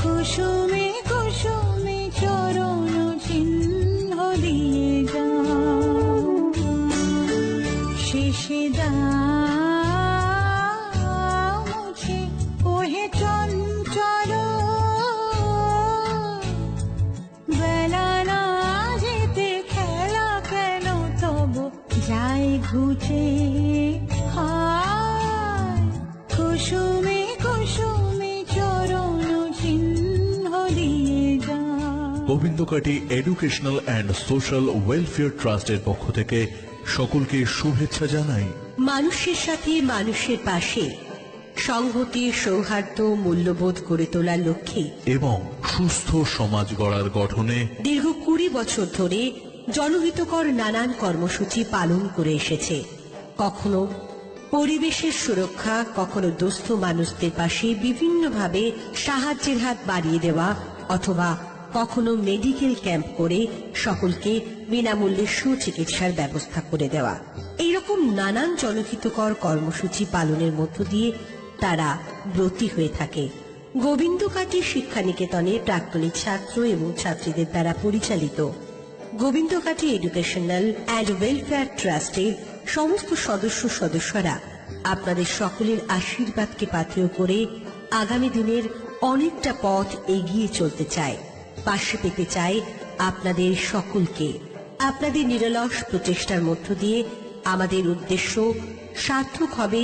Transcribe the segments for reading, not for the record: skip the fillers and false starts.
কুসুমে কুসুমে চরণ চিহ্ন দিয়ে যা, শেষে দাও মুছে ওহে চঞ্চল, বেলা না যেতে খেলা কেন তবু যাই ঘুচে। হায় কুসুমে কুসুমে চরণ চিহ্ন দিয়ে যা। Gobindakati educational and social welfare ট্রাস্টের পক্ষ থেকে সকলকে শুভেচ্ছা জানাই। মানুষের সাথে মানুষের পাশে সংহতি, সৌহার্দ্য, মূল্যবোধ গড়ে তোলার লক্ষ্যে এবং সুস্থ সমাজ গড়ার গঠনে দীর্ঘ 20 বছর ধরে জনহিতকর নানান কর্মসূচি পালন করে এসেছে। কখনো পরিবেশের সুরক্ষা, কখনো দুস্থ মানুষদের পাশে বিভিন্নভাবে সাহায্যের হাত বাড়িয়ে দেওয়া, অথবা কখনো মেডিকেল ক্যাম্প করে সকলকে বিনামূল্যে সুচিকিৎসার ব্যবস্থা করে দেওয়া। এইরকম নানান জনহিতকর কর্মসূচি পালনের মধ্য দিয়ে তারা ব্রতী হয়ে থাকে। গোবিন্দকাটি শিক্ষানিকেতনে প্রাক্তনী ছাত্র এবং ছাত্রীদের দ্বারা পরিচালিত গোবিন্দকাটি এডুকেশনাল অ্যান্ড ওয়েলফেয়ার ট্রাস্টের সমস্ত সদস্যরা আপনাদের সকলের আশীর্বাদকে পাথেয় করে আগামী দিনের অনেকটা পথ এগিয়ে চলতে চায়, পাশে পেতে চায় আপনাদের সকলকে। আপনাদের নিরলস প্রচেষ্টার মধ্য দিয়ে আমাদের উদ্দেশ্য সার্থক হবে,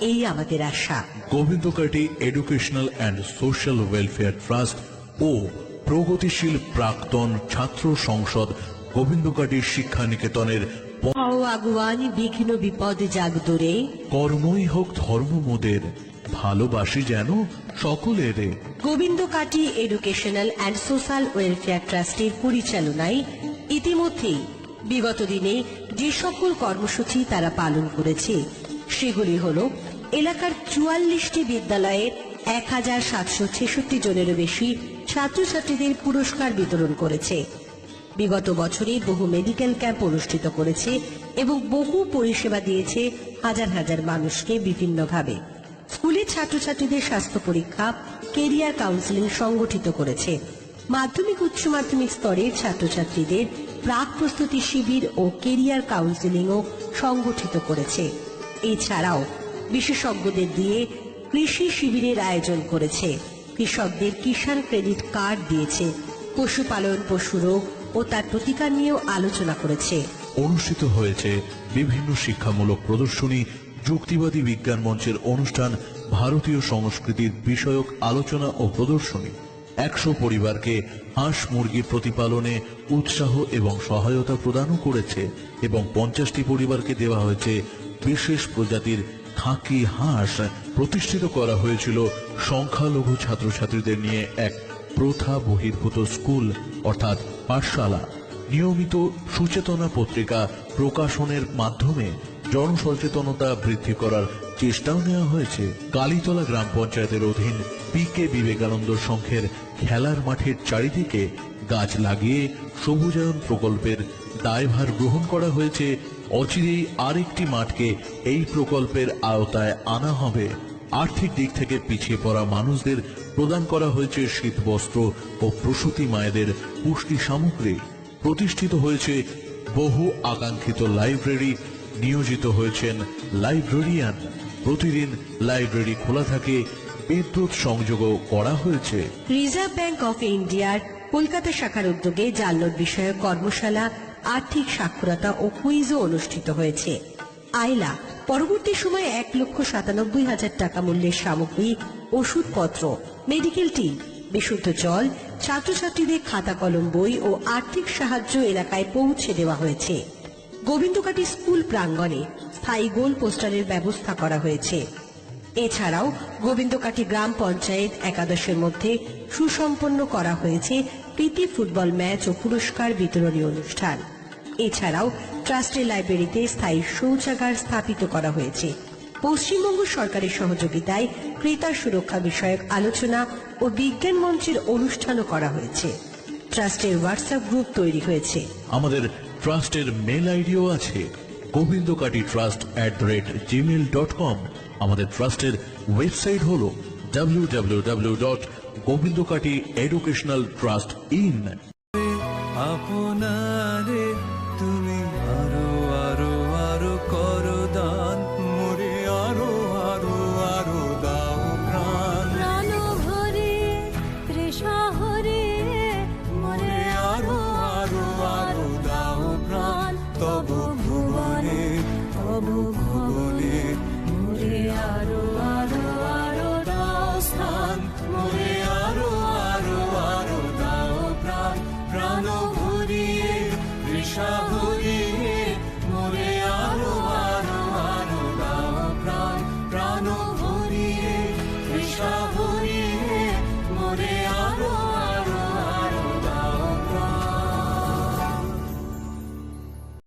এই আমাদের আশা। Gobindakati educational and social welfare trust ও প্রগতিশীল প্রাক্তন ছাত্র সংসদ গোবিন্দকাটি শিক্ষানিকেতনের হও আগুয়ান, বিঘ্ন বিপদ জাগ দূরে, কর্মই হোক ধর্ম মোদের, ভালোবাসি যেন সকলের। Gobindakati educational and social welfare ট্রাস্টের পরিচালনায় ইতিমধ্যেই বিগত দিনে যে সকল কর্মসূচি তারা পালন করেছে সেগুলি হল এলাকার 44টি বিদ্যালয়ের 1766 জনেরও বেশি ছাত্রছাত্রীদের পুরস্কার বিতরণ করেছে, বিগত বছরে বহু মেডিকেল ক্যাম্প অনুষ্ঠিত করেছে এবং বহু পরিষেবা দিয়েছে হাজার হাজার মানুষকে বিভিন্নভাবে। স্কুলের ছাত্রছাত্রীদের স্বাস্থ্য পরীক্ষা, কেরিয়ার কাউন্সেলিং সংগঠিত করেছে। মাধ্যমিক উচ্চ মাধ্যমিক স্তরের ছাত্রছাত্রীদের প্রাক প্রস্তুতি শিবির ও কেরিয়ার কাউন্সেলিংও সংগঠিত করেছে। এছাড়াও বিশেষজ্ঞদের দিয়ে কৃষি শিবিরের আয়োজন করেছে, কৃষকদের কিষাণ ক্রেডিট কার্ড দিয়েছে, পশুপালন, পশুরোগ ও তার প্রতিকার নিয়েও আলোচনা করেছে। অনুষ্ঠিত হয়েছে বিভিন্ন শিক্ষামূলক প্রদর্শনী, যুক্তিবাদী বিজ্ঞান মঞ্চের অনুষ্ঠান, ভারতীয় সংস্কৃতির বিষয়ক আলোচনা ও প্রদর্শনী। 100 পরিবারকে হাঁস মুরগি প্রতিপালনে উৎসাহ এবং সহায়তা প্রদানও করেছে এবং 50টি পরিবারকে দেওয়া হয়েছে বিশেষ প্রজাতির খাকি হাঁস। প্রতিষ্ঠিত করা হয়েছিল সংখ্যালঘু ছাত্রছাত্রীদের নিয়ে এক প্রথা বহির্ভূত স্কুল অর্থাৎ পাঠশালা। নিয়মিত সুচেতনা পত্রিকা প্রকাশনের মাধ্যমে জনসচেতনতা বৃদ্ধি করার চেষ্টাও নেওয়া হয়েছে। কালীতলা গ্রাম পঞ্চায়েতের অধীন পি.কে. বিবেকানন্দ সংঘের খেলার মাঠের চারিদিকে গাছ লাগিয়ে সবুজায়ন প্রকল্পের দায়ভার গ্রহণ করা হয়েছে। অচিরেই আরেকটি মাঠকে এই প্রকল্পের আওতায় আনা হবে। আর্থিক দিক থেকে পিছিয়ে পড়া মানুষদের প্রদান করা হয়েছে শীতবস্ত্র ও প্রসূতি মায়েদের পুষ্টি সামগ্রী। প্রতিষ্ঠিত হয়েছে বহু আকাঙ্ক্ষিত লাইব্রেরি, নিয়োজিত হয়েছেন লাইব্রেরিয়ান। প্রতিদিন লাইব্রেরি খোলা থাকে, বিদ্যুৎ সংযোগও করা হয়েছে। রিজার্ভ ব্যাংক অফ ইন্ডিয়ার কলকাতা শাখার উদ্যোগে জালনোট বিষয়ক কর্মশালা, আর্থিক সাক্ষরতা ও কুইজও অনুষ্ঠিত হয়েছে। আইলা পরবর্তী সময়ে 1,97,000 টাকা মূল্যের সামগ্রী, ওষুধপত্র, মেডিকেল টিম, বিশুদ্ধ জল, ছাত্রছাত্রীদের খাতা কলম, বই ও আর্থিক সাহায্য এলাকায় পৌঁছে দেওয়া হয়েছে। গোবিন্দকাটি স্কুল প্রাঙ্গণে স্থায়ী গোল পোস্টারের ব্যবস্থা করা হয়েছে। এছাড়াও গোবিন্দকাটি গ্রাম পঞ্চায়েত একাদশের মধ্যে সুসম্পন্ন করা হয়েছে প্রীতি ফুটবল ম্যাচ ও পুরস্কার বিতরণী অনুষ্ঠান। এছাড়াও ট্রাস্টের লাইব্রেরিতে স্থায়ী শৌচাগার স্থাপিত করা হয়েছে। পশ্চিমবঙ্গ সরকারের সহযোগিতায় ক্রেতা সুরক্ষা বিষয়ক আলোচনা ও বিজ্ঞান মঞ্চের অনুষ্ঠানও করা হয়েছে। ট্রাস্টের হোয়াটসঅ্যাপ গ্রুপ তৈরি হয়েছে। আমাদের ট্রাস্টের মেল আইডিও আছে, govindokatitrust@gmail.com। আমাদের ট্রাস্টের ওয়েবসাইট হল www.govindokatitrust.com গোবিন্দ কাটি এডুকেশনাল ট্রাস্ট ইন। আপনা